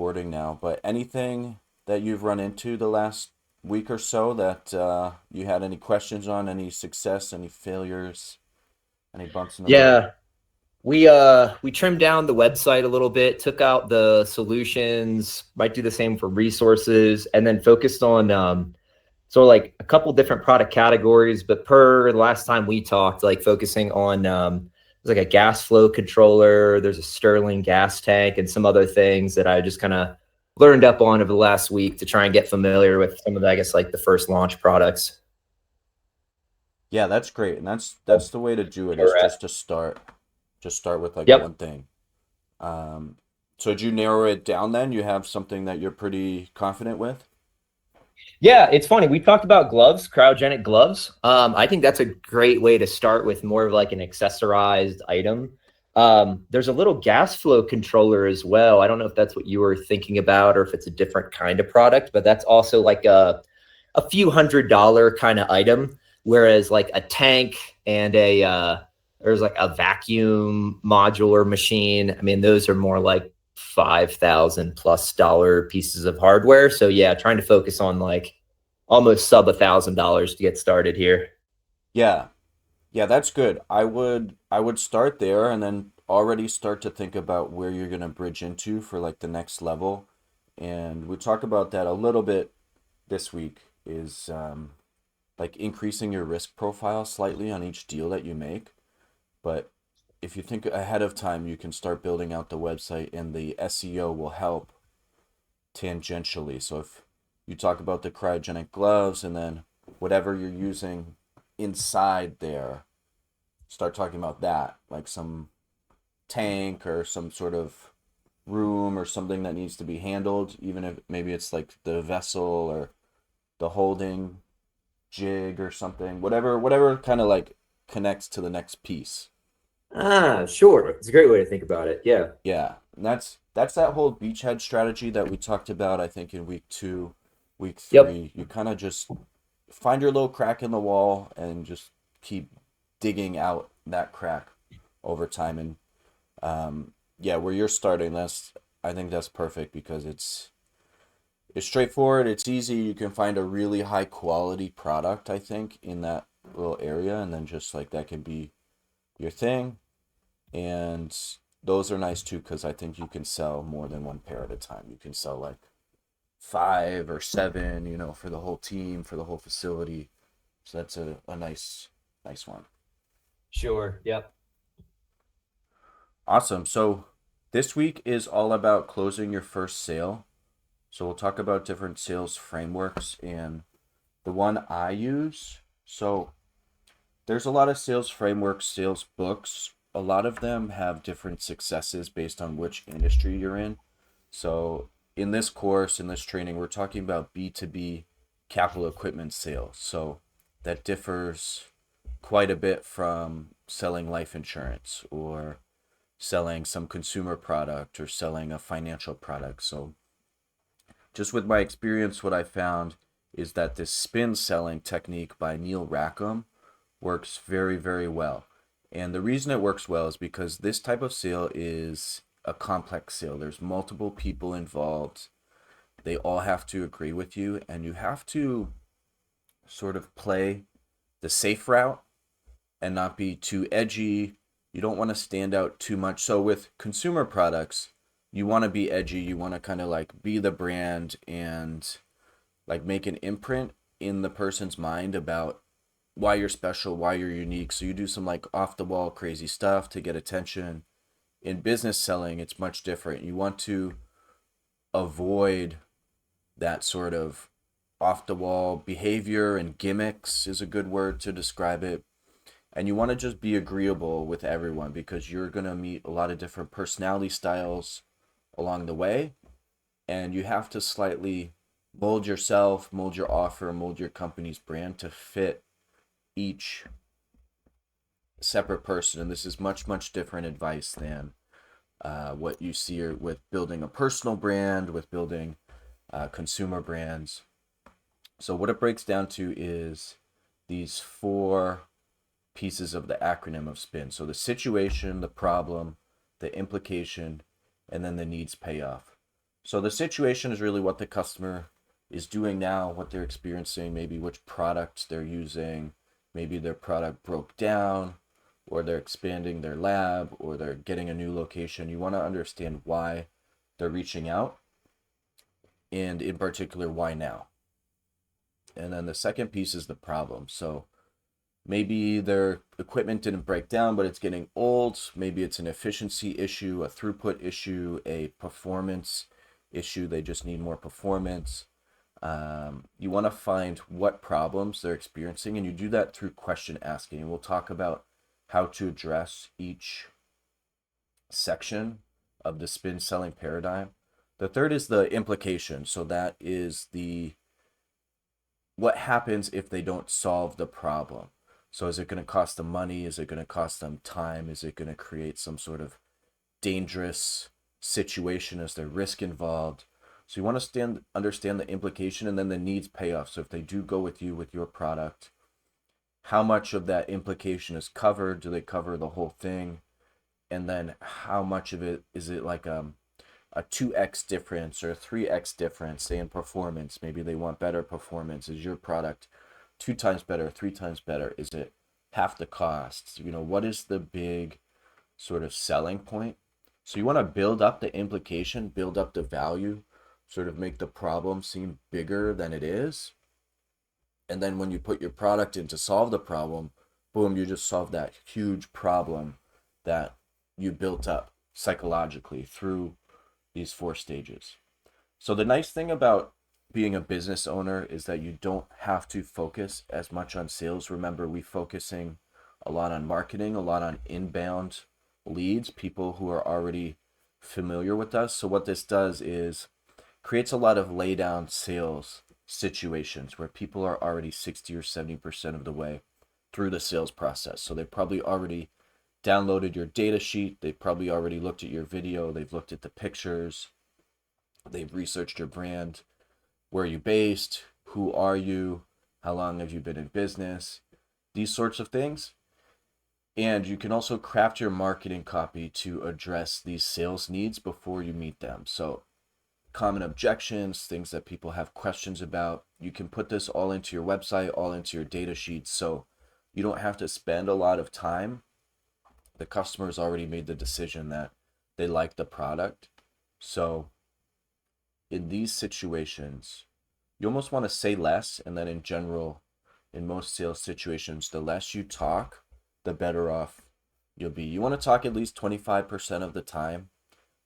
recording now, but anything that you've run into the last week or so that you had any questions on, any success, any failures, any bumps in the road? Yeah, we trimmed down the website a little bit, took out the solutions, might do the same for resources, and then focused on sort of like a couple different product categories. But per the last time we talked, like focusing on there's like a gas flow controller, there's a Sterling gas tank, and some other things that I just kind of learned up on over the last week to try and get familiar with some of the, I guess, like the first launch products. Yeah, that's great, and that's the way to do it Where is we're at. just start with like Yep. one thing. Um, so did you narrow it down then? You have something that you're pretty confident with? Yeah, it's funny. We talked about gloves, cryogenic gloves. I think that's a great way to start with more of like an accessorized item. There's a little gas flow controller as well. I don't know if that's what you were thinking about or if it's a different kind of product, but that's also like a few $100 kind of item. Whereas like a tank and a there's like a vacuum modular machine. I mean, those are more like 5,000 plus dollar pieces of hardware. So yeah, trying to focus on like almost sub $1,000 to get started here. Yeah. Yeah, that's good. I would start there and then already start to think about where you're gonna bridge into for like the next level. And we talk about that a little bit this week is like increasing your risk profile slightly on each deal that you make. But if you think ahead of time, you can start building out the website and the SEO will help tangentially. So if you talk about the cryogenic gloves and then whatever you're using inside there, start talking about that, like some tank or some sort of room or something that needs to be handled, even if maybe it's like the vessel or the holding jig or something, whatever kind of like connects to the next piece. Ah, sure. It's a great way to think about it. Yeah. Yeah, and that's that whole beachhead strategy that we talked about, I think in week two, week Yep. three. You kind of just find your little crack in the wall and just keep digging out that crack over time. And yeah, where you're starting, that's I think that's perfect because it's straightforward, it's easy. You can find a really high quality product, I think, in that little area, and then just like that can be your thing. And those are nice too because I think you can sell more than one pair at a time. You can sell like five or seven, for the whole team, for the whole facility. So that's a nice one. Sure. Yep. Awesome. So this week is all about closing your first sale. So we'll talk about different sales frameworks and the one I use. So there's a lot of sales frameworks, sales books. A lot of them have different successes based on which industry you're in. So in this course, in this training, we're talking about B2B capital equipment sales. So that differs quite a bit from selling life insurance or selling some consumer product or selling a financial product. So just with my experience, what I found is that this spin selling technique by Neil Rackham works very, very well. And the reason it works well is because this type of sale is a complex sale. There's multiple people involved. They all have to agree with you, and you have to sort of play the safe route and not be too edgy. You don't want to stand out too much. So with consumer products, you want to be edgy. You want to kind of like be the brand and like make an imprint in the person's mind about why you're special, why you're unique. So you do some like off the wall crazy stuff to get attention. In business selling, it's much different. You want to avoid that sort of off the wall behavior, and gimmicks is a good word to describe it. And you want to just be agreeable with everyone because you're going to meet a lot of different personality styles along the way. And you have to slightly mold yourself, mold your offer, mold your company's brand to fit each separate person. And this is much, much different advice than what you see with building a personal brand, with building consumer brands. So, what it breaks down to is these four pieces of the acronym of SPIN. So, the situation, the problem, the implication, and then the needs payoff. So the situation is really what the customer is doing now, what they're experiencing, maybe which product they're using, maybe their product broke down, or they're expanding their lab, or they're getting a new location. You want to understand why they're reaching out, and in particular, why now. And then the second piece is the problem. So maybe their equipment didn't break down, but it's getting old. Maybe it's an efficiency issue, a throughput issue, a performance issue. They just need more performance. You want to find what problems they're experiencing, and you do that through question asking. And we'll talk about how to address each section of the spin selling paradigm. The third is the implication. So that is the what happens if they don't solve the problem. So is it going to cost them money? Is it going to cost them time? Is it going to create some sort of dangerous situation? Is there risk involved? So you want to understand the implication and then the needs payoff. So if they do go with you with your product, how much of that implication is covered? Do they cover the whole thing? And then how much of it is it like a 2x difference or a 3x difference, say in performance? Maybe they want better performance. Is your product 2 times better, 3 times better? Is it half the cost? What is the big sort of selling point? So you want to build up the implication, build up the value, sort of make the problem seem bigger than it is. And then when you put your product in to solve the problem, boom, you just solve that huge problem that you built up psychologically through these 4 stages. So the nice thing about being a business owner is that you don't have to focus as much on sales. Remember, we focusing a lot on marketing, a lot on inbound leads, people who are already familiar with us. So what this does is creates a lot of lay down sales situations where people are already 60 or 70% of the way through the sales process. So they've probably already downloaded your data sheet. They've probably already looked at your video. They've looked at the pictures. They've researched your brand. Where are you based? Who are you? How long have you been in business? These sorts of things. And you can also craft your marketing copy to address these sales needs before you meet them. So common objections, things that people have questions about. You can put this all into your website, all into your data sheets. So you don't have to spend a lot of time. The customer's already made the decision that they like the product. So in these situations, you almost want to say less. And then in general, in most sales situations, the less you talk, the better off you'll be. You want to talk at least 25% of the time,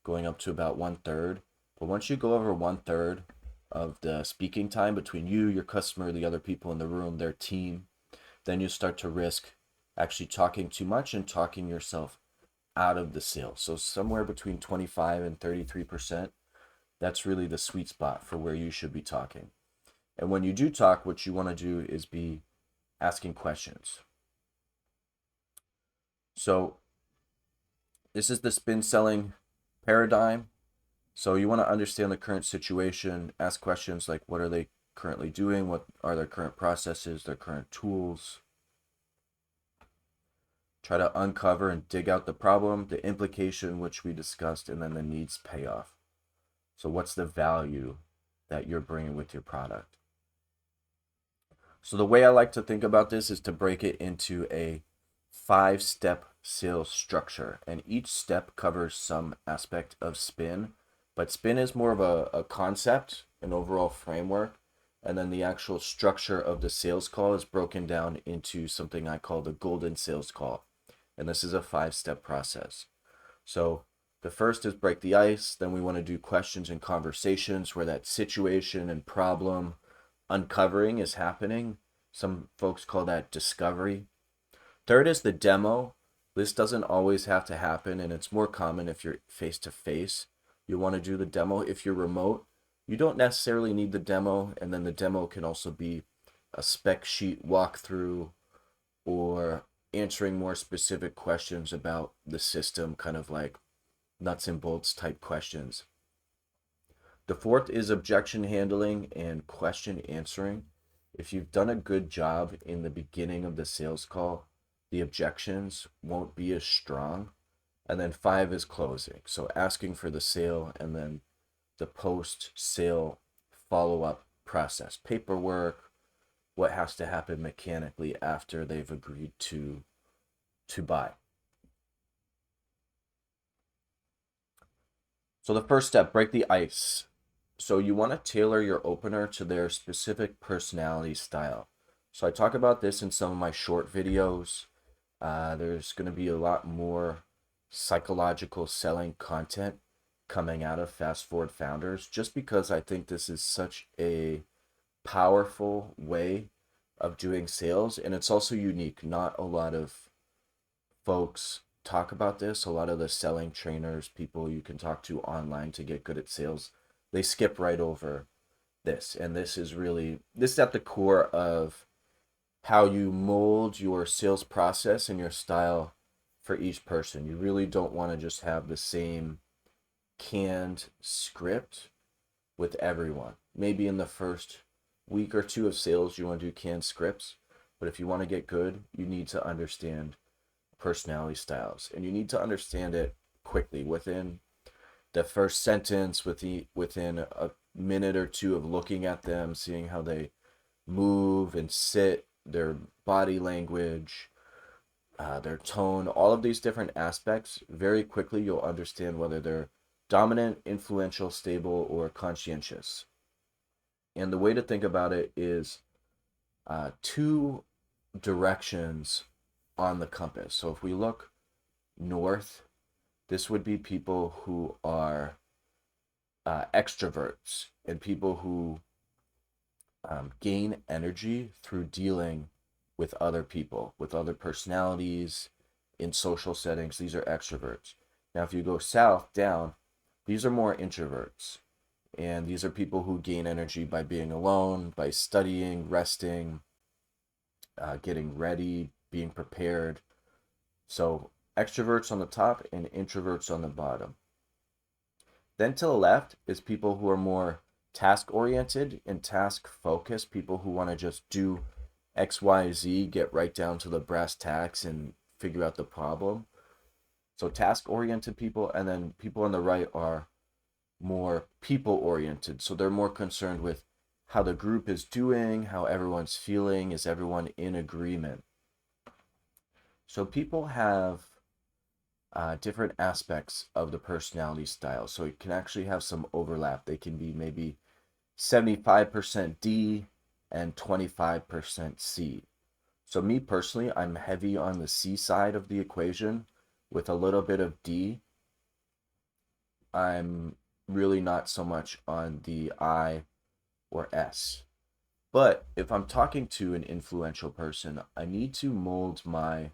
going up to about 1/3. But once you go over 1/3 of the speaking time between you, your customer, the other people in the room, their team, then you start to risk actually talking too much and talking yourself out of the sale. So somewhere between 25 and 33%, that's really the sweet spot for where you should be talking. And when you do talk, what you want to do is be asking questions. So this is the spin selling paradigm. So you want to understand the current situation, ask questions like what are they currently doing? What are their current processes, their current tools? Try to uncover and dig out the problem, the implication, which we discussed, and then the needs payoff. So what's the value that you're bringing with your product? So the way I like to think about this is to break it into a 5-step sales structure. And each step covers some aspect of spin. But spin is more of a concept, an overall framework. And then the actual structure of the sales call is broken down into something I call the golden sales call. And this is a 5-step process. So the first is break the ice. Then we want to do questions and conversations where that situation and problem uncovering is happening. Some folks call that discovery. Third is the demo. This doesn't always have to happen, and it's more common if you're face to face. You want to do the demo. If you're remote, you don't necessarily need the demo, and then the demo can also be a spec sheet walkthrough or answering more specific questions about the system, kind of like nuts and bolts type questions. The fourth is objection handling and question answering. If you've done a good job in the beginning of the sales call, the objections won't be as strong. And then 5 is closing. So asking for the sale and then the post sale follow up process, paperwork, what has to happen mechanically after they've agreed to buy. So the first step, break the ice. So you want to tailor your opener to their specific personality style. So I talk about this in some of my short videos. There's going to be a lot more psychological selling content coming out of Fast Forward Founders, just because I think this is such a powerful way of doing sales, and it's also unique. Not a lot of folks talk about this. A lot of the selling trainers, people you can talk to online to get good at sales, they skip right over this. And this is at the core of how you mold your sales process and your style for each person. You really don't want to just have the same canned script with everyone. Maybe in the first week or two of sales, you want to do canned scripts. But if you want to get good, you need to understand personality styles, and you need to understand it quickly within the first sentence, within a minute or two of looking at them, seeing how they move and sit, their body language, their tone, all of these different aspects. Very quickly you'll understand whether they're dominant, influential, stable, or conscientious. And the way to think about it is two directions on the compass. So if we look north, this would be people who are extroverts and people who gain energy through dealing with other people, with other personalities in social settings. These are extroverts. Now, if you go south down, these are more introverts. And these are people who gain energy by being alone, by studying, resting, getting ready, being prepared. So extroverts on the top and introverts on the bottom. Then to the left is people who are more task oriented and task focused, people who want to just do X, Y, Z, get right down to the brass tacks and figure out the problem. So task oriented people, and then people on the right are more people oriented. So they're more concerned with how the group is doing, how everyone's feeling, is everyone in agreement. So people have different aspects of the personality style. So it can actually have some overlap. They can be maybe 75% D and 25% C. So me personally, I'm heavy on the C side of the equation with a little bit of D. I'm really not so much on the I or S. But if I'm talking to an influential person, I need to mold my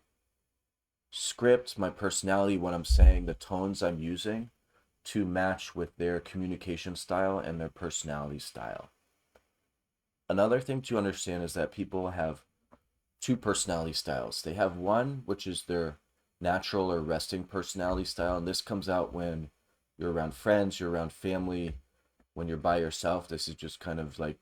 script, my personality, what I'm saying, the tones I'm using to match with their communication style and their personality style. Another thing to understand is that people have two personality styles. They have one, which is their natural or resting personality style, and this comes out when you're around friends, you're around family, when you're by yourself. This is just kind of like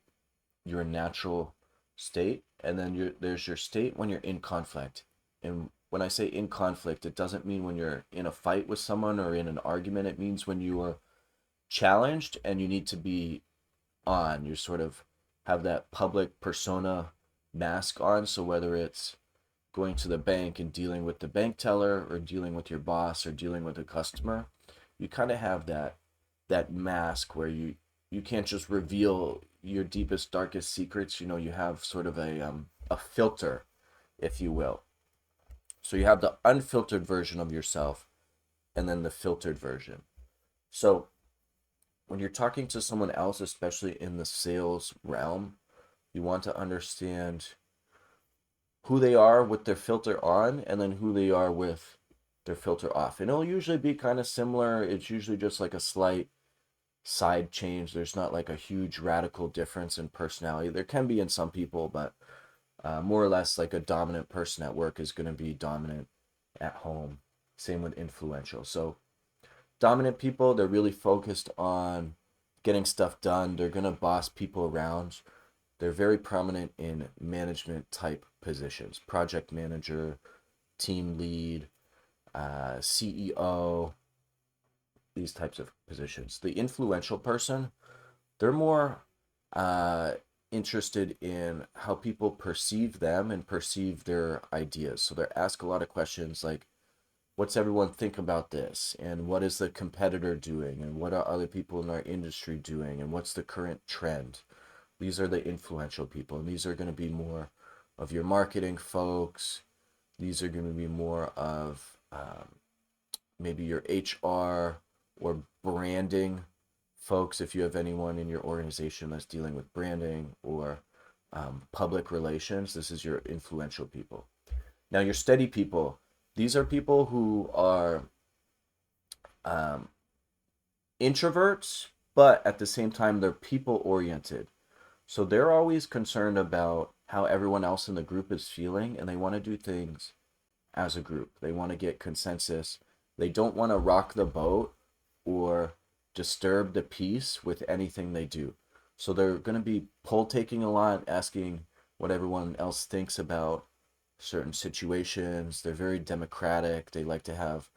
your natural state. And then there's your state when you're in conflict. And when I say in conflict, it doesn't mean when you're in a fight with someone or in an argument. It means when you are challenged and you need to be on. You sort of have that public persona mask on. So whether it's going to the bank and dealing with the bank teller or dealing with your boss or dealing with a customer, you kind of have that mask where you can't just reveal your deepest, darkest secrets. You know, you have sort of a filter, if you will. So you have the unfiltered version of yourself and then the filtered version. So when you're talking to someone else, especially in the sales realm, you want to understand who they are with their filter on and then who they are with their filter off. And it'll usually be kind of similar. It's usually just like a slight side change. There's not like a huge radical difference in personality. There can be in some people, but more or less like a dominant person at work is going to be dominant at home. Same with influential. So dominant people, they're really focused on getting stuff done. They're going to boss people around. They're very prominent in management type positions, project manager, team lead, CEO. these types of positions. The influential person, they're more uh, interested in how people perceive them and perceive their ideas. So they ask a lot of questions like, what's everyone think about this? And what is the competitor doing? And what are other people in our industry doing? And what's the current trend? These are the influential people. And these are going to be more of your marketing folks. These are going to be more of maybe your HR or branding folks, if you have anyone in your organization that's dealing with branding or public relations. This is your influential people. Now, your steady people, these are people who are um, introverts, but at the same time, they're people oriented. So they're always concerned about how everyone else in the group is feeling, and they want to do things as a group. They want to get consensus. They don't want to rock the boat or disturb the peace with anything they do. So they're going to be poll taking a lot, asking what everyone else thinks about certain situations. They're very democratic. They like to have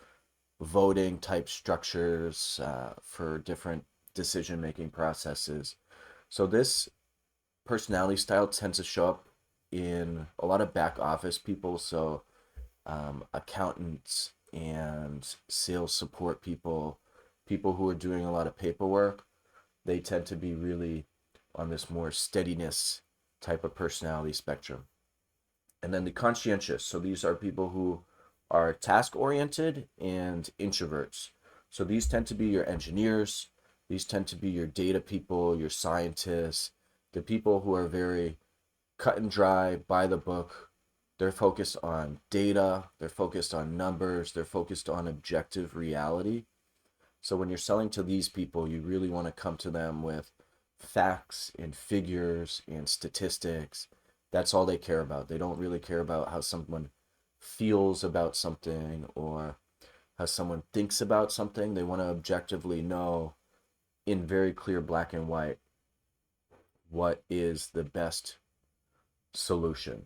voting type structures for different decision making processes. So this personality style tends to show up in a lot of back office people. So accountants and sales support people, people who are doing a lot of paperwork, they tend to be really on this more steadiness type of personality spectrum. And then the conscientious. So these are people who are task oriented and introverts. So these tend to be your engineers, these tend to be your data people, your scientists, the people who are very cut and dry, by the book. They're focused on data, they're focused on numbers, they're focused on objective reality. So when you're selling to these people, you really want to come to them with facts and figures and statistics. That's all they care about. They don't really care about how someone feels about something or how someone thinks about something. They want to objectively know in very clear black and white what is the best solution.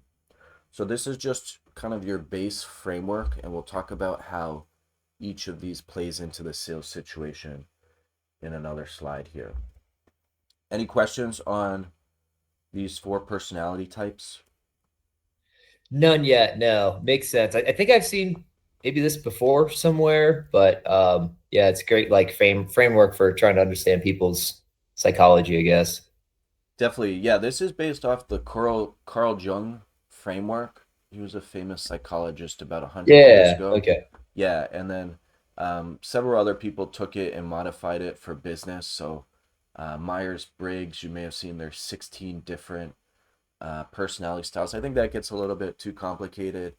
So this is just kind of your base framework, and we'll talk about how each of these plays into the sales situation in another slide here. Any questions on these four personality types? None yet. No, makes sense. I think I've seen maybe this before somewhere, but yeah, it's great like framework for trying to understand people's psychology, I guess. Definitely. Yeah, this is based off the Carl Jung framework. He was a famous psychologist about 100 years Yeah. ago. Okay. Yeah, and then several other people took it and modified it for business. So Myers-Briggs, you may have seen there's 16 different personality styles. I think that gets a little bit too complicated.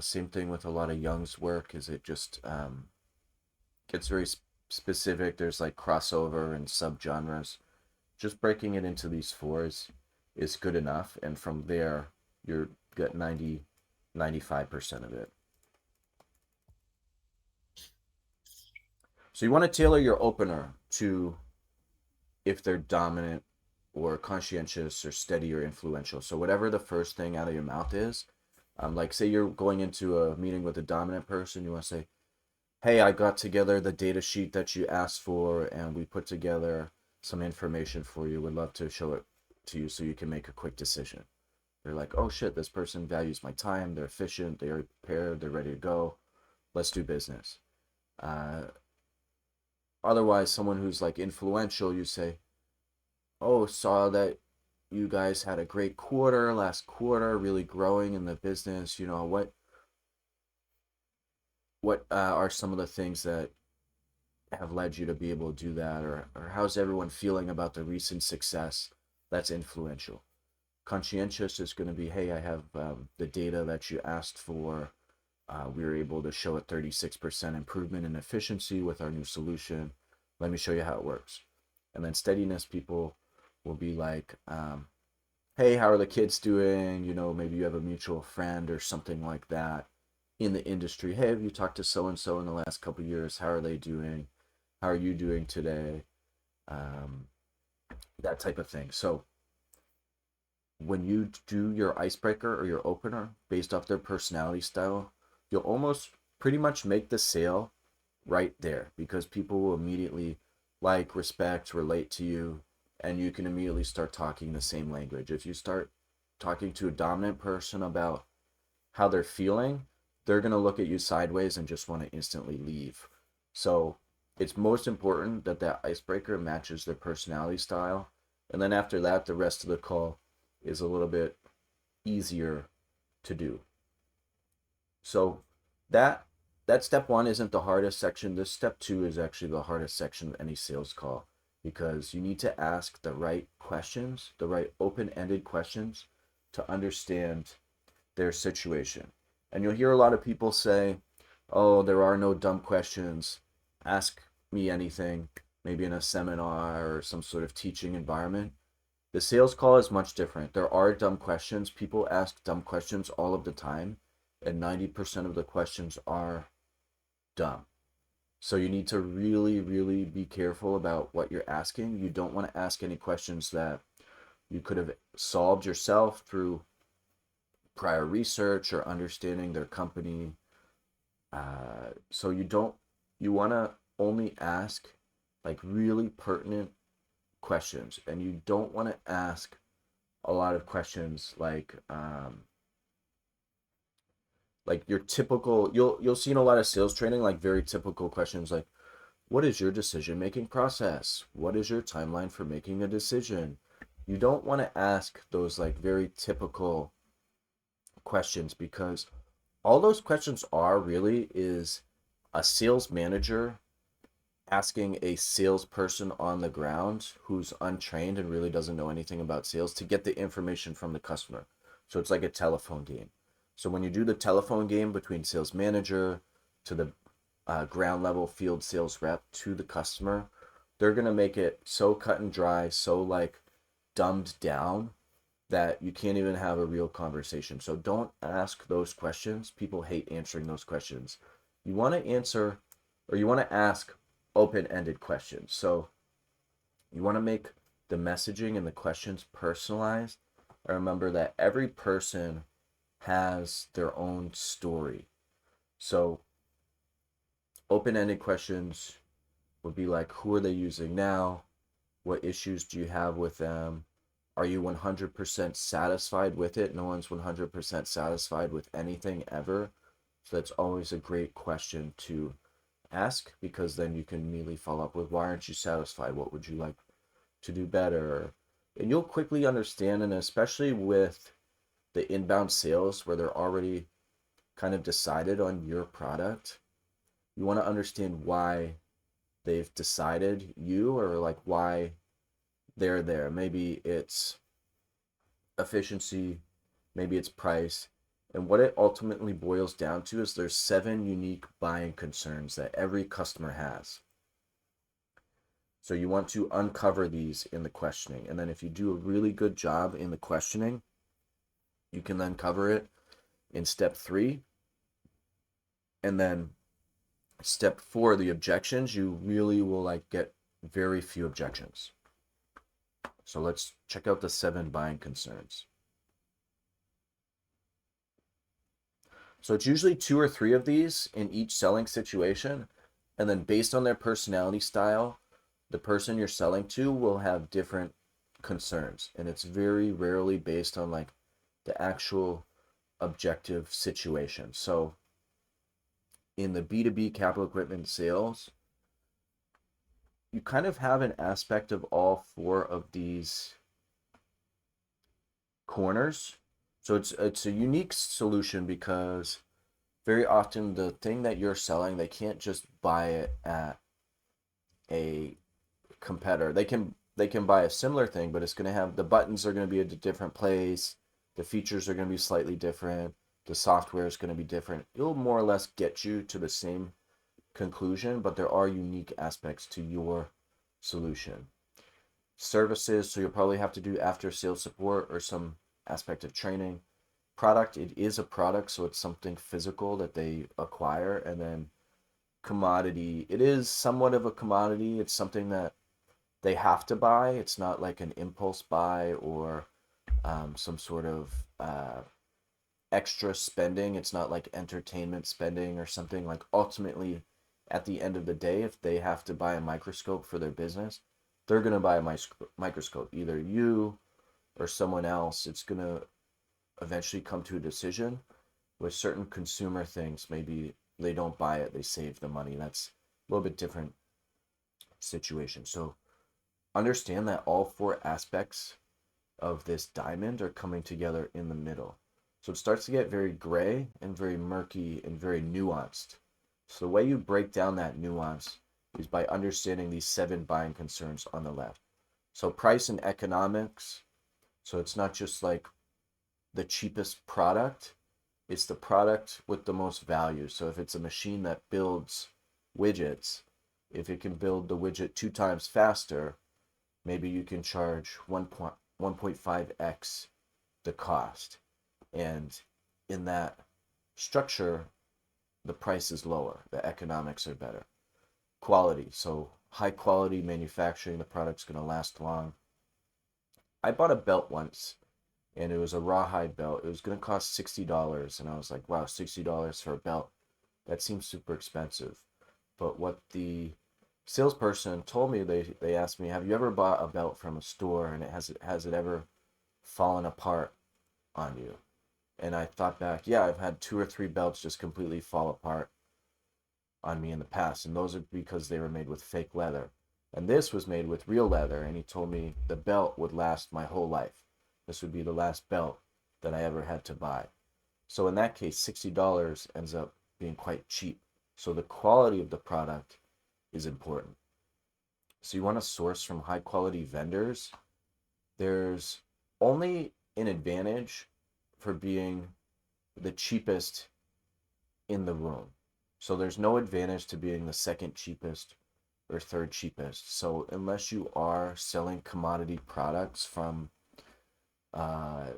Same thing with a lot of Jung's work, is it just gets very specific. There's like crossover and subgenres. Just breaking it into these fours is good enough, and from there you're got 95% of it. So you want to tailor your opener to if they're dominant or conscientious or steady or influential. So whatever the first thing out of your mouth is, like say you're going into a meeting with a dominant person, you want to say, "Hey, I got together the data sheet that you asked for, and we put together some information for you. Would love to show it to you so you can make a quick decision." They're like, "Oh shit, this person values my time. They're efficient. They're prepared. They're ready to go. Let's do business." Uh, Otherwise, someone who's like influential, you say, "Oh, saw that you guys had a great quarter last quarter, really growing in the business. You know what are some of the things that have led you to be able to do that, or how's everyone feeling about the recent success?" That's influential. Conscientious is going to be, "Hey, I have the data that you asked for. We were able to show a 36% improvement in efficiency with our new solution. Let me show you how it works." And then steadiness people will be like, "Hey, how are the kids doing? You know, maybe you have a mutual friend or something like that in the industry. Hey, have you talked to so and so in the last couple of years? How are they doing? How are you doing today?" Um, that type of thing. So when you do your icebreaker or your opener based off their personality style, you'll almost pretty much make the sale right there, because people will immediately like, respect, relate to you, and you can immediately start talking the same language. If you start talking to a dominant person about how they're feeling, they're going to look at you sideways and just want to instantly leave. So it's most important that that icebreaker matches their personality style. And then after that, the rest of the call is a little bit easier to do. So that that step one isn't the hardest section. This step two is actually the hardest section of any sales call, because you need to ask the right questions, the right open-ended questions, to understand their situation. And you'll hear a lot of people say, "Oh, there are no dumb questions. Ask me anything," maybe in a seminar or some sort of teaching environment. The sales call is much different. There are dumb questions. People ask dumb questions all of the time, and 90% of the questions are dumb. So you need to really, really be careful about what you're asking. You don't want to ask any questions that you could have solved yourself through prior research or understanding their company. So you want to only ask like really pertinent questions, and you don't want to ask a lot of questions like your typical, you'll see in a lot of sales training, like very typical questions like, what is your decision making process? What is your timeline for making a decision? You don't want to ask those like very typical questions, because all those questions are really is a sales manager asking a salesperson on the ground who's untrained and really doesn't know anything about sales to get the information from the customer. So it's like a telephone game. So when you do the telephone game between sales manager to the ground level field sales rep to the customer, they're going to make it so cut and dry, so like dumbed down, that you can't even have a real conversation. So don't ask those questions. People hate answering those questions. You want to answer, or you want to ask open-ended questions. So you want to make the messaging and the questions personalized. And remember that every person has their own story. So open-ended questions would be like, who are they using now? What issues do you have with them? Are you 100% satisfied with it? No one's 100% satisfied with anything ever. So that's always a great question to ask, because then you can immediately follow up with, why aren't you satisfied? What would you like to do better? And you'll quickly understand, and especially with the inbound sales where they're already kind of decided on your product, you want to understand why they've decided you, or like why they're there. Maybe it's efficiency, maybe it's price. And what it ultimately boils down to is there's 7 unique buying concerns that every customer has. So you want to uncover these in the questioning. And then if you do a really good job in the questioning, you can then cover it in step 3. And then step 4, the objections, you really will like get very few objections. So let's check out the 7 buying concerns. So it's usually 2 or 3 of these in each selling situation. And then based on their personality style, the person you're selling to will have different concerns. And it's very rarely based on like the actual objective situation. So in the B2B capital equipment sales, you kind of have an aspect of all 4 of these corners. So it's a unique solution, because very often the thing that you're selling, they can't just buy it at a competitor. They can buy a similar thing, but it's going to have, the buttons are going to be at a different place, the features are going to be slightly different, the software is going to be different. It'll more or less get you to the same conclusion, but there are unique aspects to your solution. Services, so you'll probably have to do after sales support or some aspect of training. Product, it is a product, so it's something physical that they acquire. And then commodity, it is somewhat of a commodity. It's something that they have to buy. It's not like an impulse buy or some sort of extra spending. It's not like entertainment spending or something. Like ultimately, at the end of the day, if they have to buy a microscope for their business, they're going to buy a microscope. Either you or someone else, it's going to eventually come to a decision. With certain consumer things, maybe they don't buy it, they save the money. That's a little bit different situation. So understand that all four aspects of this diamond are coming together in the middle. So it starts to get very gray and very murky and very nuanced. So the way you break down that nuance is by understanding these 7 buying concerns on the left. So price and economics. So it's not just like the cheapest product, it's the product with the most value. So if it's a machine that builds widgets, if it can build the widget 2 times faster, maybe you can charge 1.5x the cost. And in that structure, the price is lower, the economics are better. Quality, so high quality manufacturing, the product's going to last long. I bought a belt once, and it was a rawhide belt. It was going to cost $60, and I was like, wow, $60 for a belt, that seems super expensive. But what the salesperson told me, they asked me, have you ever bought a belt from a store, and has it ever fallen apart on you? And I thought back, yeah, I've had 2 or 3 belts just completely fall apart on me in the past, and those are because they were made with fake leather. And this was made with real leather, and he told me the belt would last my whole life. This would be the last belt that I ever had to buy. So in that case, $60 ends up being quite cheap. So the quality of the product is important. So you want to source from high quality vendors. There's only an advantage for being the cheapest in the room. So there's no advantage to being the second cheapest or third cheapest. So unless you are selling commodity products from uh,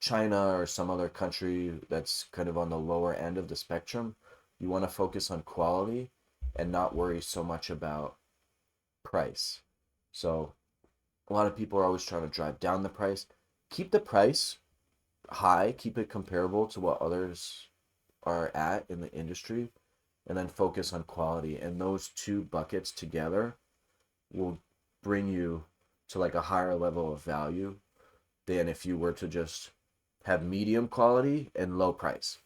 China or some other country that's kind of on the lower end of the spectrum, you want to focus on quality and not worry so much about price. So a lot of people are always trying to drive down the price. Keep the price high, keep it comparable to what others are at in the industry, and then focus on quality. And those 2 buckets together will bring you to like a higher level of value than if you were to just have medium quality and low price.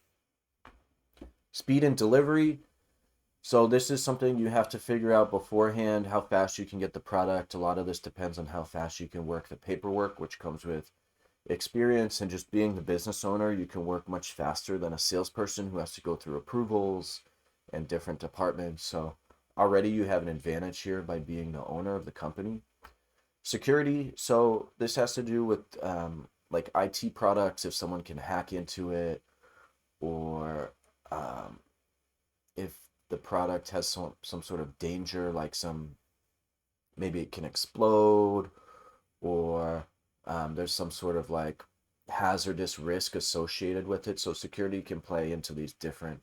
Speed and delivery. So this is something you have to figure out beforehand, how fast you can get the product. A lot of this depends on how fast you can work the paperwork, which comes with experience and just being the business owner. You can work much faster than a salesperson who has to go through approvals and different departments. So already you have an advantage here by being the owner of the company. Security. So this has to do with like IT products, if someone can hack into it, or if the product has some sort of danger, like maybe it can explode, or there's some sort of like hazardous risk associated with it. So security can play into these different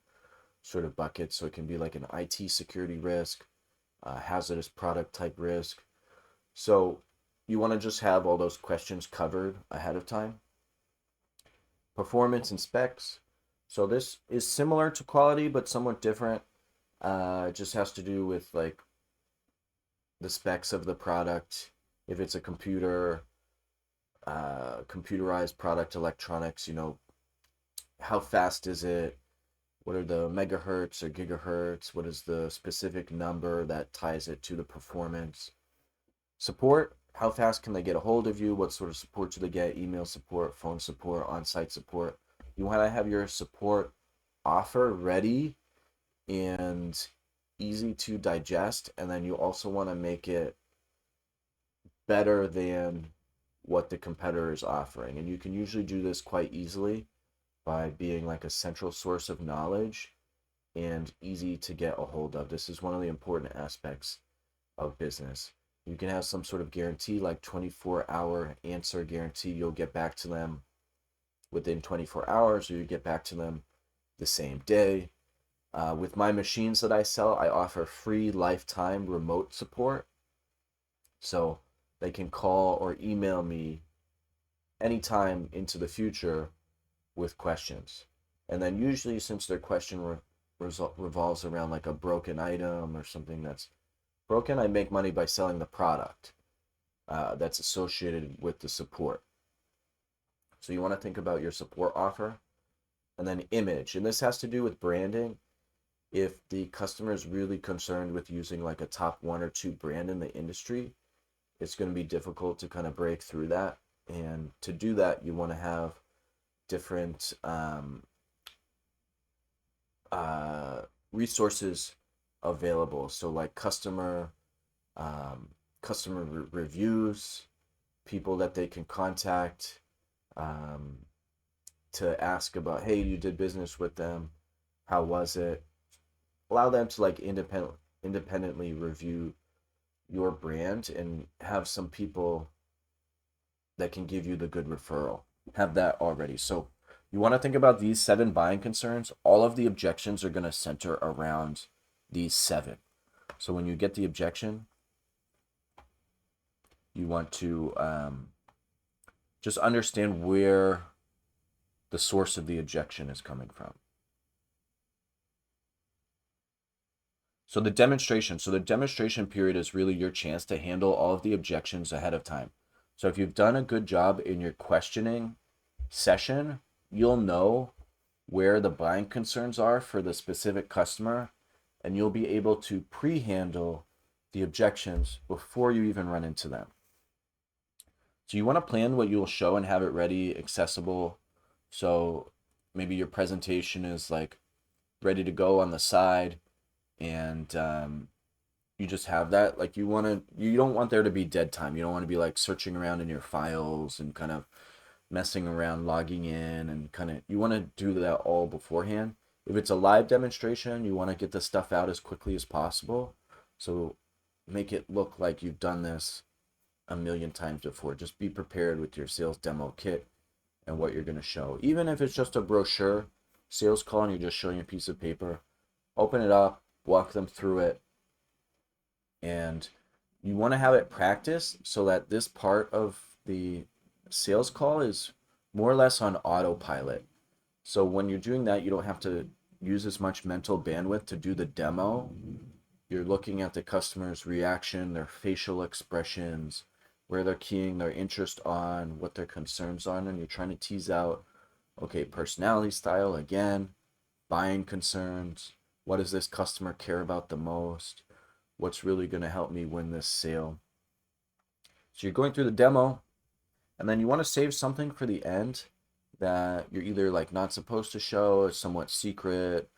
sort of buckets. So it can be like an IT security risk, hazardous product type risk. So you want to just have all those questions covered ahead of time. Performance and specs. So this is similar to quality, but somewhat different. It just has to do with like the specs of the product. If it's a computerized product, electronics, how fast is it? What are the megahertz or gigahertz? What is the specific number that ties it to the performance? Support, how fast can they get a hold of you? What sort of support do they get? Email support, phone support, on-site support. You want to have your support offer ready and easy to digest, and then you also want to make it better than what the competitor is offering. And you can usually do this quite easily by being like a central source of knowledge and easy to get a hold of. This is one of the important aspects of business. You can have some sort of guarantee, like 24-hour answer guarantee. You'll get back to them within 24 hours, or you get back to them the same day. With my machines that I sell, I offer free lifetime remote support. So they can call or email me anytime into the future with questions. And then usually, since they're question revolves around like a broken item or something that's broken, I make money by selling the product that's associated with the support. So you want to think about your support offer, and then image. And this has to do with branding. If the customer is really concerned with using like a top one or two brand in the industry, it's going to be difficult to kind of break through that. And to do that, you want to have different resources available. So like reviews, people that they can contact um, to ask about, hey, you did business with them, how was it? Allow them to like independently review your brand and have some people that can give you the good referral. Have that already. So you want to think about these 7 buying concerns. All of the objections are going to center around these 7. So when you get the objection, you want to just understand where the source of the objection is coming from. So the demonstration period is really your chance to handle all of the objections ahead of time. So if you've done a good job in your questioning session, you'll know where the buying concerns are for the specific customer, and you'll be able to pre-handle the objections before you even run into them. So you want to plan what you'll show and have it ready, accessible. So maybe your presentation is like ready to go on the side, and you just have that. Like you don't want there to be dead time. You don't want to be like searching around in your files and kind of messing around, logging in, and kind of, you want to do that all beforehand. If it's a live demonstration, you want to get the stuff out as quickly as possible. So make it look like you've done this a million times before. Just be prepared with your sales demo kit and what you're going to show. Even if it's just a brochure sales call and you're just showing a piece of paper, open it up, walk them through it, and you want to have it practiced so that this part of the sales call is more or less on autopilot. So when you're doing that, you don't have to use as much mental bandwidth to do the demo. You're looking at the customer's reaction, their facial expressions, where they're keying their interest on, what their concerns are, and you're trying to tease out, okay, personality style again, buying concerns, what does this customer care about the most? What's really going to help me win this sale? So you're going through the demo, and then you want to save something for the end that you're either like not supposed to show, or somewhat secret.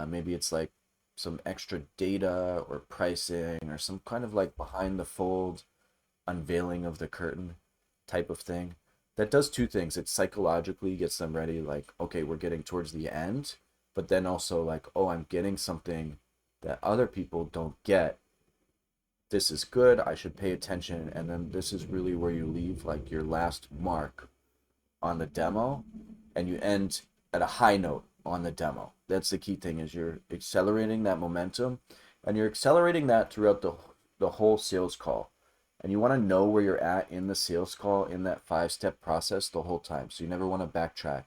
Maybe it's like some extra data or pricing or some kind of like behind the fold unveiling of the curtain type of thing. That does 2 things. It psychologically gets them ready, like, okay, we're getting towards the end, but then also like, oh, I'm getting something that other people don't get. This is good, I should pay attention. And then this is really where you leave like your last mark on the demo, and you end at a high note on the demo. That's the key thing, is you're accelerating that momentum, and you're accelerating that throughout the whole sales call. And you want to know where you're at in the sales call, in that 5-step process the whole time. So you never want to backtrack.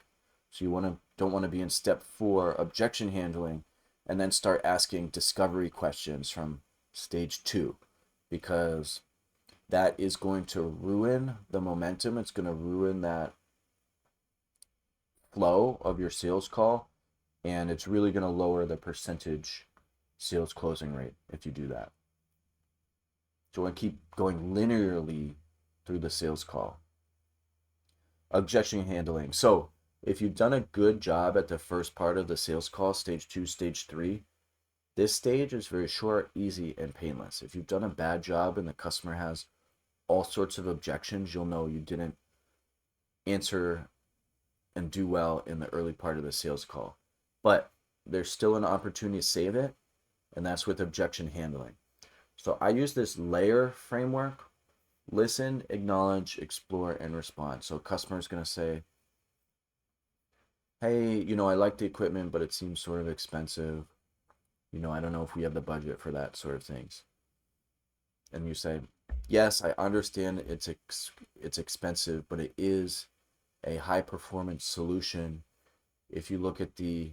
So you don't want to be in step 4, objection handling, and then start asking discovery questions from stage 2, because that is going to ruin the momentum. It's going to ruin that flow of your sales call, and it's really going to lower the percentage sales closing rate if you do that. So you want to keep going linearly through the sales call. Objection handling. So if you've done a good job at the first part of the sales call, stage 2, stage 3, this stage is very short, easy, and painless. If you've done a bad job and the customer has all sorts of objections, you'll know you didn't answer and do well in the early part of the sales call. But there's still an opportunity to save it, and that's with objection handling. So I use this layer framework: listen, acknowledge, explore, and respond. So a customer is going to say, hey, I like the equipment, but it seems sort of expensive. I don't know if we have the budget for that sort of things. And you say, yes, I understand it's expensive, but it is a high performance solution. If you look at the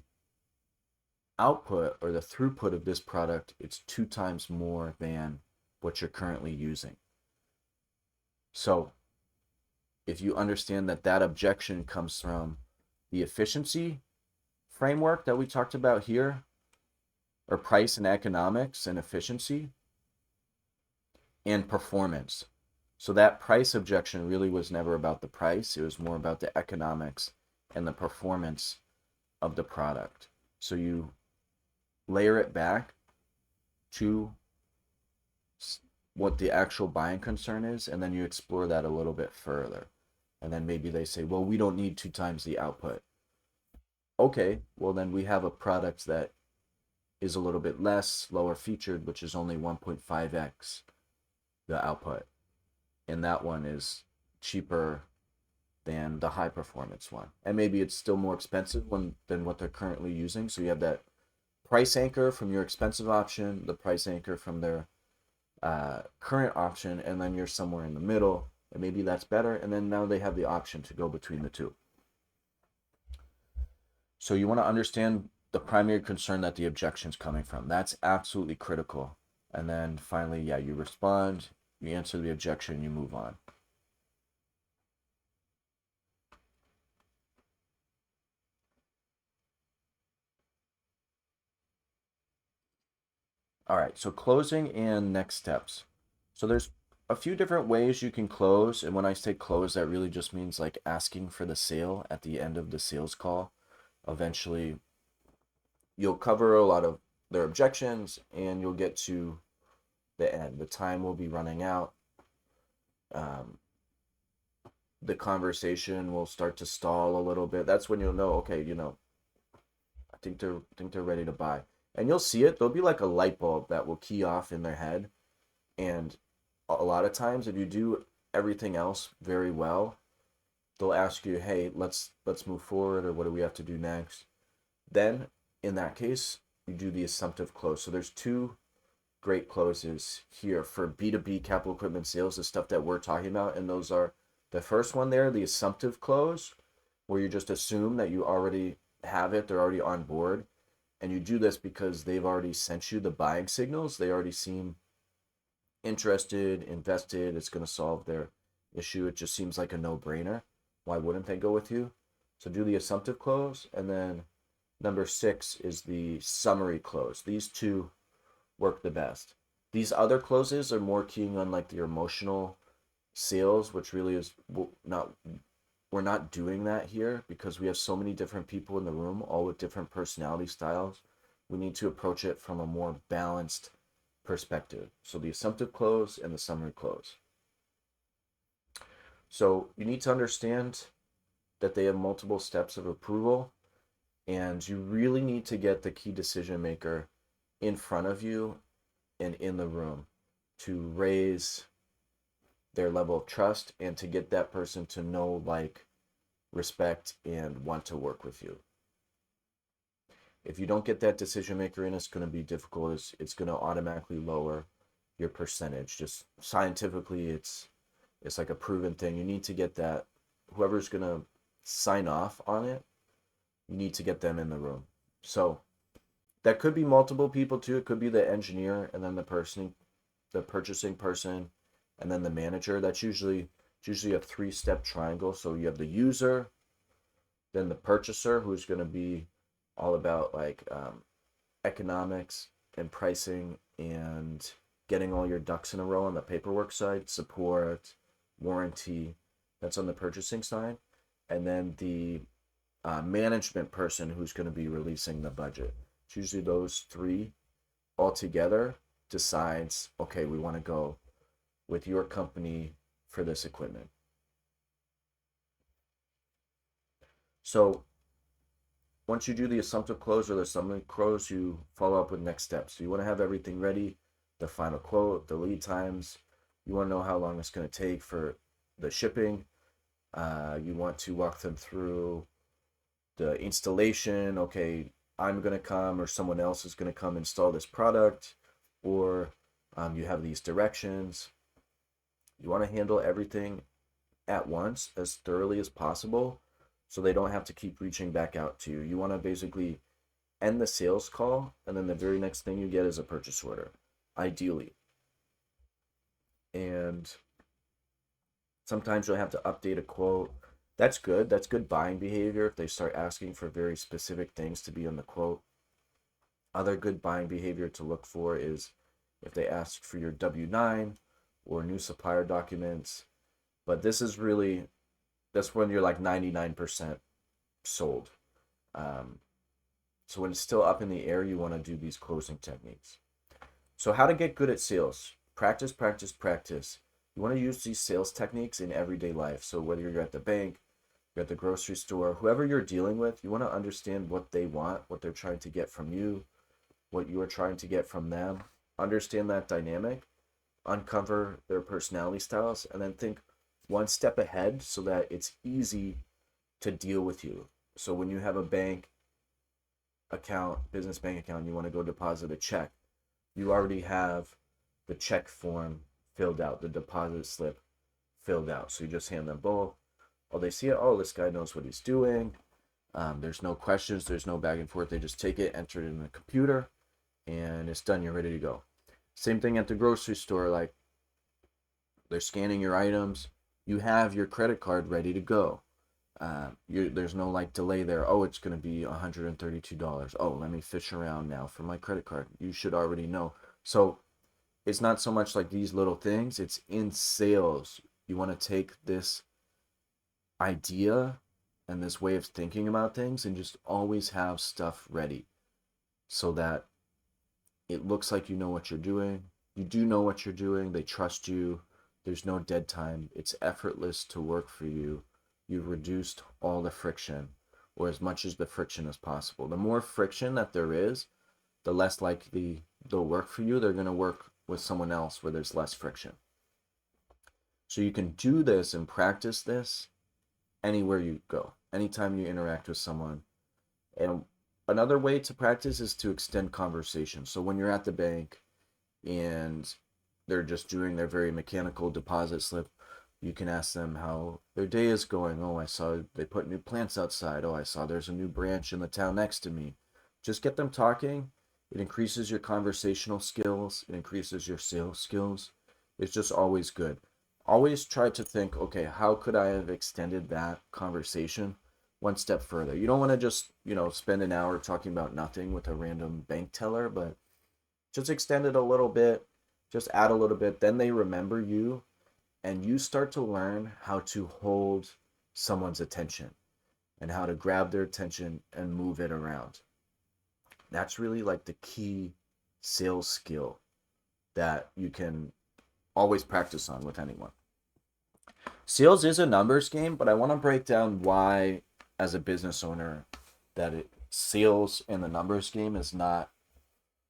output or the throughput of this product, it's 2 times more than what you're currently using. So if you understand that that objection comes from the efficiency framework that we talked about here, or price and economics and efficiency and performance. So that price objection really was never about the price. It was more about the economics and the performance of the product. So you layer it back to what the actual buying concern is, and then you explore that a little bit further. And then maybe they say, well, we don't need 2 times the output. Okay, well, then we have a product that is a little bit less, lower featured, which is only 1.5x the output. And that one is cheaper than the high performance one. And maybe it's still more expensive than what they're currently using. So you have that price anchor from your expensive option, the price anchor from their current option, and then you're somewhere in the middle, and maybe that's better. And then now they have the option to go between the two. So you want to understand the primary concern that the objection's coming from. That's absolutely critical. And then finally, yeah, you respond, you answer the objection, you move on. All right, so closing and next steps. So there's a few different ways you can close, and when I say close, that really just means like asking for the sale at the end of the sales call. Eventually, you'll cover a lot of their objections and you'll get to the end. The time will be running out. The conversation will start to stall a little bit. That's when you'll know, okay, I think they're ready to buy. And you'll see it. There'll be like a light bulb that will key off in their head. And a lot of times if you do everything else very well, they'll ask you, hey, let's move forward, or what do we have to do next? Then in that case, you do the assumptive close. So there's two great closes here for B2B capital equipment sales, the stuff that we're talking about. And those are the first one there, the assumptive close, where you just assume that you already have it, they're already on board. And you do this because they've already sent you the buying signals. They already seem interested, invested. It's going to solve their issue. It just seems like a no-brainer. Why wouldn't they go with you? So do the assumptive close. And then number 6 is the summary close. These two work the best. These other closes are more keying on like your emotional sales, which really is not, we're not doing that here because we have so many different people in the room, all with different personality styles. We need to approach it from a more balanced perspective. So the assumptive close and the summary close. So you need to understand that they have multiple steps of approval, and you really need to get the key decision maker in front of you and in the room to raise their level of trust and to get that person to know, like, respect, and want to work with you. If you don't get that decision maker in, it's going to be difficult. It's going to automatically lower your percentage. Just scientifically, it's like a proven thing. You need to get that, whoever's going to sign off on it, you need to get them in the room. So that could be multiple people too. It could be the engineer and then the purchasing person, and then the manager. That's usually a 3-step triangle. So you have the user, then the purchaser, who's going to be all about like economics and pricing and getting all your ducks in a row on the paperwork side, support, warranty. That's on the purchasing side. And then the management person, who's going to be releasing the budget. It's usually those 3 all together decides, okay, we want to go with your company for this equipment. So once you do the assumptive close or the summary close, you follow up with next steps. So you want to have everything ready, the final quote, the lead times. You want to know how long it's going to take for the shipping. You want to walk them through the installation. Okay, I'm going to come or someone else is going to come install this product, or you have these directions. You want to handle everything at once as thoroughly as possible so they don't have to keep reaching back out to you. You want to basically end the sales call, and then the very next thing you get is a purchase order, ideally. And sometimes you'll have to update a quote. That's good. That's good buying behavior if they start asking for very specific things to be in the quote. Other good buying behavior to look for is if they ask for your W-9 or new supplier documents. But this is really, that's when you're like 99% sold. So when it's still up in the air, you want to do these closing techniques. So how to get good at sales? Practice, practice, practice. You want to use these sales techniques in everyday life. So whether you're at the bank, you're at the grocery store, whoever you're dealing with, you want to understand what they want, what they're trying to get from you, what you are trying to get from them. Understand that dynamic, uncover their personality styles, and then think one step ahead so that it's easy to deal with you. So when you have a bank account, business bank account, you want to go deposit a check, you already have the check form filled out, the deposit slip filled out. So you just hand them both. Oh, they see it. Oh, this guy knows what he's doing. There's no questions. There's no back and forth. They just take it, enter it in the computer, and it's done. You're ready to go. Same thing at the grocery store. Like, they're scanning your items. You have your credit card ready to go. There's no like delay there. Oh, it's going to be $132. Oh, let me fish around now for my credit card. You should already know. So it's not so much like these little things. It's in sales. You want to take this idea and this way of thinking about things and just always have stuff ready so that it looks like you know what you're doing. You do know what you're doing. They trust you. There's no dead time. It's effortless to work for you. You've reduced all the friction, or as much as the friction as possible. The more friction that there is, the less likely they'll work for you. They're going to work with someone else where there's less friction. So you can do this and practice this anywhere you go, anytime you interact with someone. And another way to practice is to extend conversation. So when you're at the bank and they're just doing their very mechanical deposit slip, you can ask them how their day is going. Oh, I saw they put new plants outside. Oh, I saw there's a new branch in the town next to me. Just get them talking. It increases your conversational skills. It increases your sales skills. It's just always good. Always try to think, okay, how could I have extended that conversation one step further? You don't want to just, spend an hour talking about nothing with a random bank teller, but just extend it a little bit, just add a little bit. Then they remember you and you start to learn how to hold someone's attention and how to grab their attention and move it around. That's really like the key sales skill that you can always practice on with anyone. Sales is a numbers game, but I want to break down why, as a business owner, sales in the numbers game is not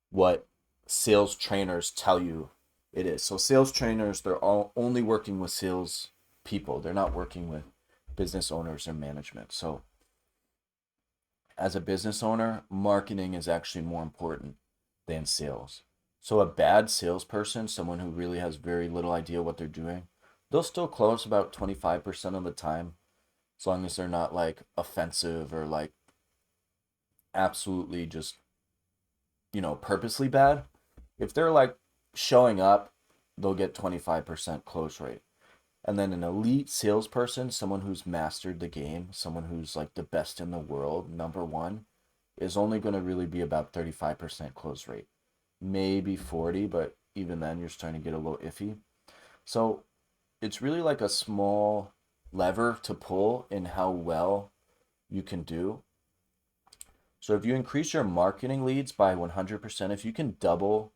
what sales trainers tell you it is. So sales trainers, they're all only working with sales people. They're not working with business owners or management. So as a business owner, marketing is actually more important than sales. So a bad salesperson, someone who really has very little idea what they're doing, they'll still close about 25% of the time, as long as they're not like offensive or like absolutely just, purposely bad. If they're like showing up, they'll get 25% close rate. And then an elite salesperson, someone who's mastered the game, someone who's like the best in the world, number one, is only going to really be about 35% close rate. Maybe 40, but even then you're starting to get a little iffy. So it's really like a small lever to pull in how well you can do. So if you increase your marketing leads by 100%, if you can double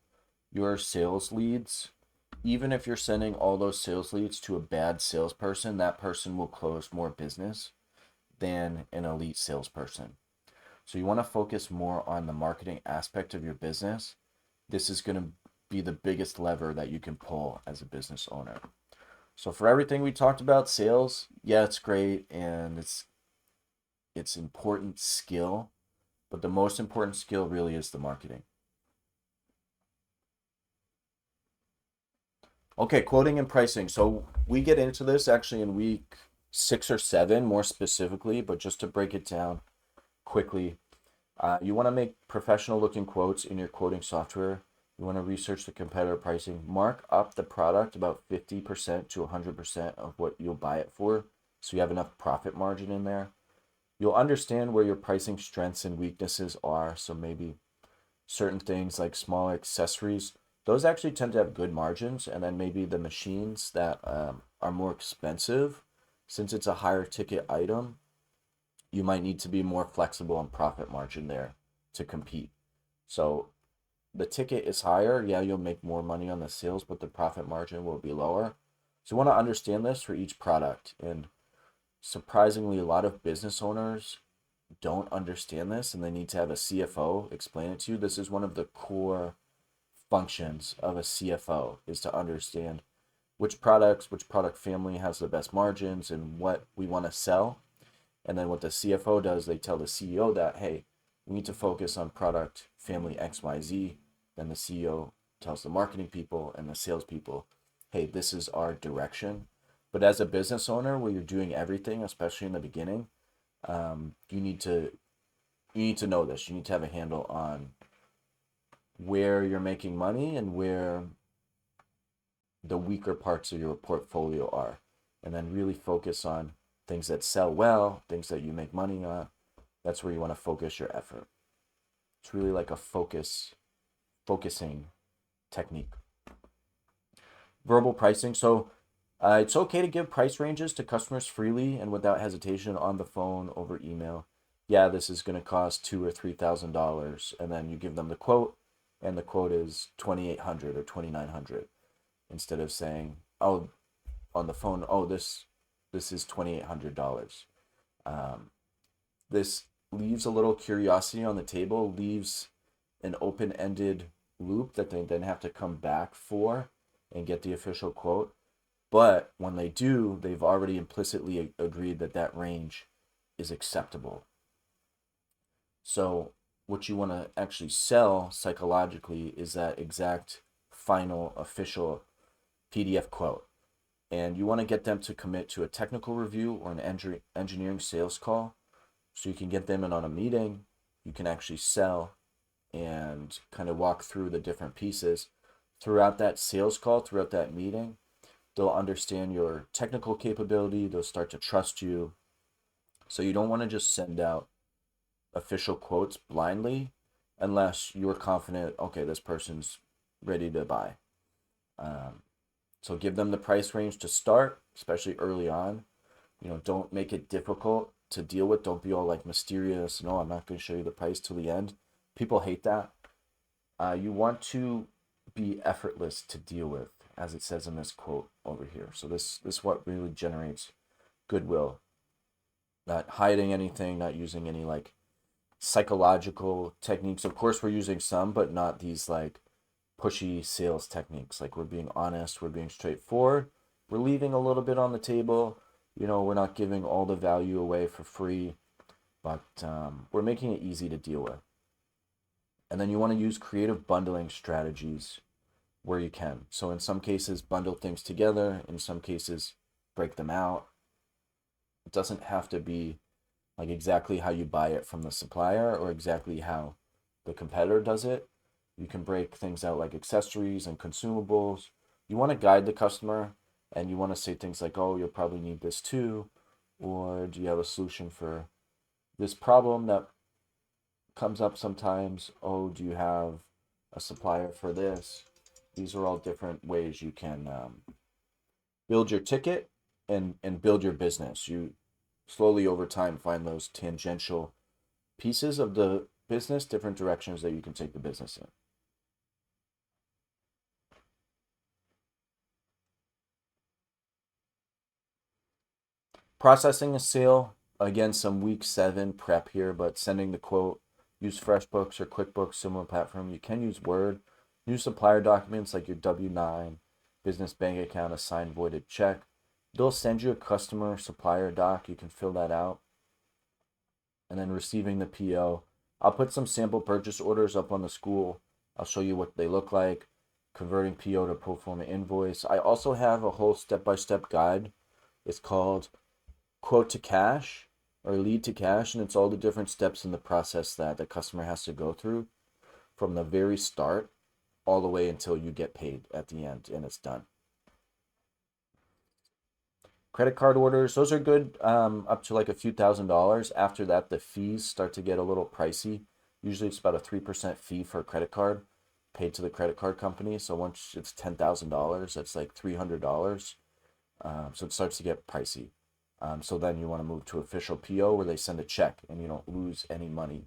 your sales leads, even if you're sending all those sales leads to a bad salesperson, that person will close more business than an elite salesperson. So you want to focus more on the marketing aspect of your business. This is going to be the biggest lever that you can pull as a business owner. So for everything we talked about, sales, yeah, it's great and it's important skill, but the most important skill really is the marketing. Okay, quoting and pricing. So we get into this actually in week 6 or 7 more specifically, but just to break it down quickly. You want to make professional looking quotes in your quoting software. You want to research the competitor pricing. Mark up the product about 50% to 100% of what you'll buy it for, so you have enough profit margin in there. You'll understand where your pricing strengths and weaknesses are. So maybe certain things like small accessories, those actually tend to have good margins. And then maybe the machines that are more expensive, since it's a higher ticket item, you might need to be more flexible on profit margin there to compete. So the ticket is higher, yeah, you'll make more money on the sales, but the profit margin will be lower. So you want to understand this for each product. And surprisingly, a lot of business owners don't understand this and they need to have a CFO explain it to you. This is one of the core functions of a CFO is to understand which products, which product family has the best margins and what we want to sell. And then what the CFO does, they tell the CEO that, hey, we need to focus on product family XYZ. Then the CEO tells the marketing people and the salespeople, hey, this is our direction. But as a business owner, where you're doing everything, especially in the beginning, you need to know this. You need to have a handle on where you're making money and where the weaker parts of your portfolio are, and then really focus on things that sell well, things that you make money on. That's where you want to focus your effort. It's really like a focusing technique. Verbal pricing. So it's okay to give price ranges to customers freely and without hesitation on the phone, over email. Yeah, this is going to cost $2,000 or $3,000, and then you give them the quote, and the quote is 2,800 or 2,900, instead of saying, oh, on the phone, oh, this is $2,800. This leaves a little curiosity on the table, leaves an open-ended loop that they then have to come back for and get the official quote. But when they do, they've already implicitly agreed that that range is acceptable. So what you want to actually sell psychologically is that exact final official PDF quote. And you want to get them to commit to a technical review or an engineering sales call, so you can get them in on a meeting. You can actually sell and kind of walk through the different pieces throughout that sales call, throughout that meeting. They'll understand your technical capability. They'll start to trust you. So you don't want to just send out official quotes blindly unless you're confident, okay, this person's ready to buy. So give them the price range to start, especially early on. Don't make it difficult to deal with. Don't be all like mysterious. No, I'm not going to show you the price till the end. People hate that. You want to be effortless to deal with, as it says in this quote over here. So this what really generates goodwill. Not hiding anything, not using any like psychological techniques. Of course, we're using some, but not these like pushy sales techniques. Like, we're being honest, we're being straightforward, we're leaving a little bit on the table. We're not giving all the value away for free, but we're making it easy to deal with. And then you want to use creative bundling strategies where you can. So in some cases, bundle things together. In some cases, break them out. It doesn't have to be like exactly how you buy it from the supplier or exactly how the competitor does it. You can break things out like accessories and consumables. You want to guide the customer, and you want to say things like, oh, you'll probably need this too, or do you have a solution for this problem that comes up sometimes? Oh, do you have a supplier for this? These are all different ways you can build your ticket and build your business. You slowly over time find those tangential pieces of the business, different directions that you can take the business in. Processing a sale, again, some week 7 prep here, but sending the quote, use FreshBooks or QuickBooks, similar platform. You can use Word, use supplier documents like your W-9, business bank account, a signed voided check. They'll send you a customer supplier doc. You can fill that out. And then receiving the PO. I'll put some sample purchase orders up on the school. I'll show you what they look like, converting PO to pro forma invoice. I also have a whole step-by-step guide. It's called Quote to Cash, or lead to cash, and it's all the different steps in the process that the customer has to go through from the very start all the way until you get paid at the end and it's done. Credit card orders, those are good up to like a few $1,000s. After that, the fees start to get a little pricey. Usually it's about a 3% fee for a credit card paid to the credit card company. So once it's $10,000, that's like $300. So it starts to get pricey. So then you want to move to official PO where they send a check and you don't lose any money.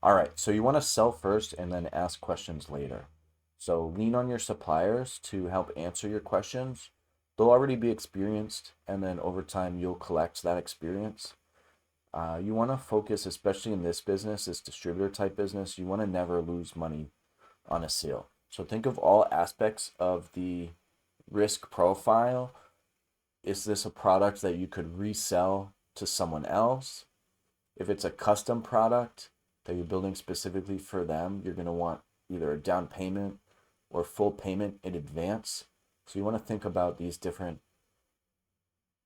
All right, so you want to sell first and then ask questions later. So lean on your suppliers to help answer your questions. They'll already be experienced, and then over time you'll collect that experience. You want to focus, especially in this business, this distributor type business, you want to never lose money on a sale. So think of all aspects of the risk profile. Is this a product that you could resell to someone else? If it's a custom product that you're building specifically for them, you're going to want either a down payment or full payment in advance. So you want to think about these different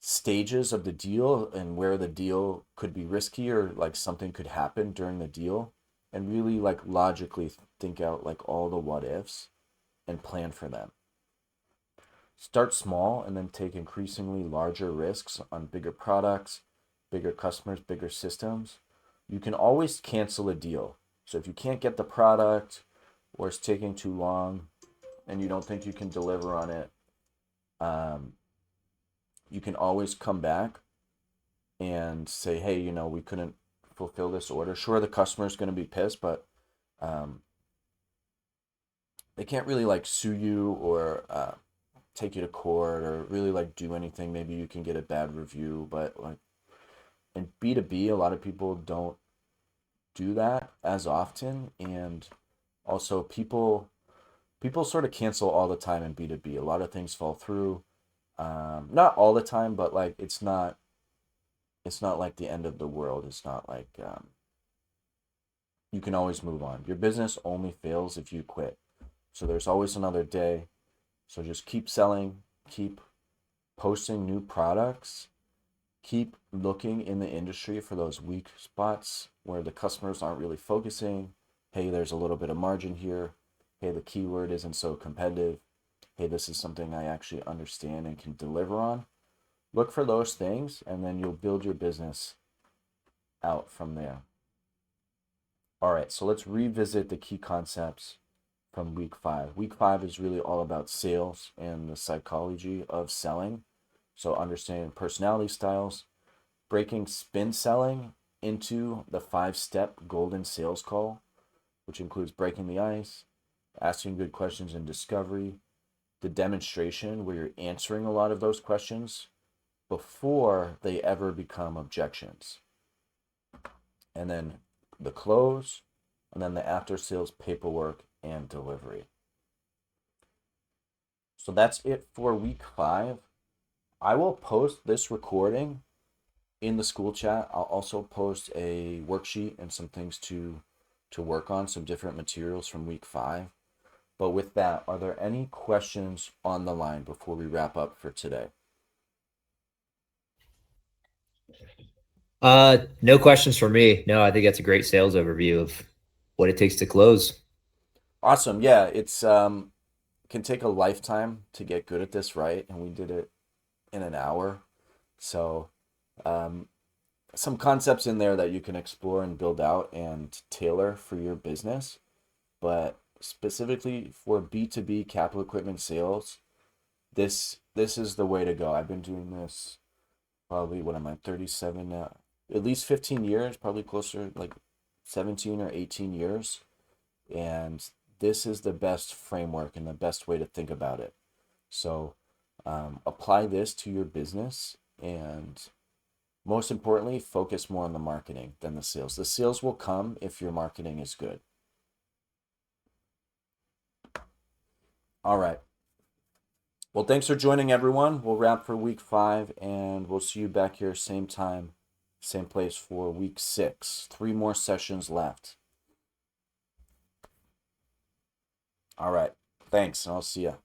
stages of the deal and where the deal could be risky or like something could happen during the deal, and really like logically think out like all the what ifs and plan for them. Start small and then take increasingly larger risks on bigger products, bigger customers, bigger systems. You can always cancel a deal. So if you can't get the product or it's taking too long and you don't think you can deliver on it, you can always come back and say, hey, we couldn't fulfill this order. Sure, the customer's going to be pissed, but they can't really like sue you or take you to court or really like do anything. Maybe you can get a bad review, but like in B2B, a lot of people don't do that as often, and also people sort of cancel all the time in B2B. A lot of things fall through. Not all the time, but like it's not like the end of the world. It's not like you can always move on. Your business only fails if you quit. So there's always another day. So just keep selling, keep posting new products, keep looking in the industry for those weak spots where the customers aren't really focusing. Hey, there's a little bit of margin here. Hey, the keyword isn't so competitive. Hey, this is something I actually understand and can deliver on. Look for those things, and then you'll build your business out from there. All right, so let's revisit the key concepts from week 5. Week 5 is really all about sales and the psychology of selling. So understanding personality styles, breaking spin selling into the 5-step golden sales call, which includes breaking the ice, asking good questions in discovery, the demonstration where you're answering a lot of those questions before they ever become objections, and then the close, and then the after sales paperwork and delivery. So that's it for week 5. I will post this recording in the school chat. I'll also post a worksheet and some things to work on, some different materials from week 5. But with that, are there any questions on the line before we wrap up for today? No questions for me. No, I think that's a great sales overview of what it takes to close. Awesome. Yeah, it's can take a lifetime to get good at this, right? And we did it in an hour. So some concepts in there that you can explore and build out and tailor for your business. But specifically for B2B capital equipment sales, this is the way to go. I've been doing this probably, what am I, 37 now? At least 15 years, probably closer like 17 or 18 years. And this is the best framework and the best way to think about it. So apply this to your business, and most importantly, focus more on the marketing than the sales. The sales will come if your marketing is good. All right. Well, thanks for joining, everyone. We'll wrap for week 5, and we'll see you back here same time, same place for week 6. 3 more sessions left. All right. Thanks, and I'll see you.